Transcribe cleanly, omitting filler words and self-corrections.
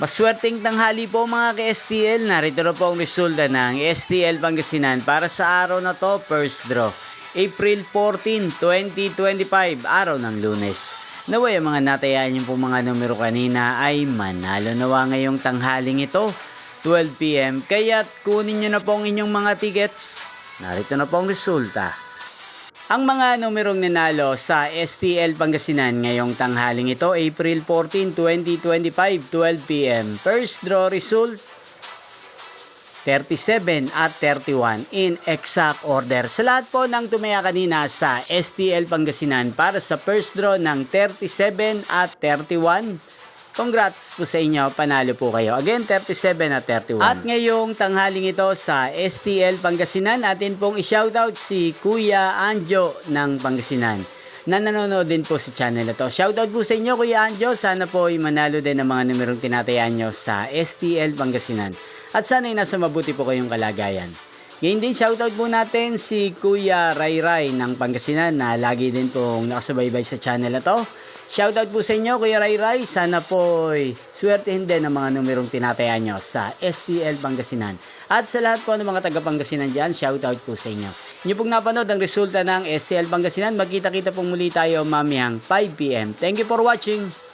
Maswerteng tanghali po mga ka-STL. Narito na po ang resulta ng STL Pangasinan para sa araw na to, first draw. April 14, 2025, araw ng Lunes. Naway ang mga natayaan yung po mga numero kanina ay manalo nawa ngayong tanghaling ito, 12 PM. Kaya't kunin nyo na po ang inyong mga tickets. Narito na po ang resulta. Ang mga numerong nanalo sa STL Pangasinan ngayong tanghaling ito, April 14, 2025, 12 PM. First draw result, 37 at 31 in exact order. Sa lahat po ng tumaya kanina sa STL Pangasinan para sa first draw ng 37 at 31, congrats po sa inyo, panalo po kayo. Again, 37 at 31. At ngayong tanghaling ito sa STL Pangasinan, atin pong i-shoutout si Kuya Anjo ng Pangasinan na nanonood din po sa channel na to. Shoutout po sa inyo Kuya Anjo, sana po ay manalo din ng mga numerong tinatayaan nyo sa STL Pangasinan. At sana ay nasa mabuti po kayong kalagayan. Ngayon din, shoutout po natin si Kuya Ray Ray ng Pangasinan na lagi din pong nakasubaybay sa channel na to. Shoutout po sa inyo, Kuya Ray Ray. Sana po swertehin din ang mga numerong tinatayaan nyo sa STL Pangasinan. At sa lahat po ng mga taga-Pangasinan dyan, shoutout po sa inyo. Inyo pong napanood ang resulta ng STL Pangasinan. Magkita-kita pong muli tayo mamayang 5 PM. Thank you for watching.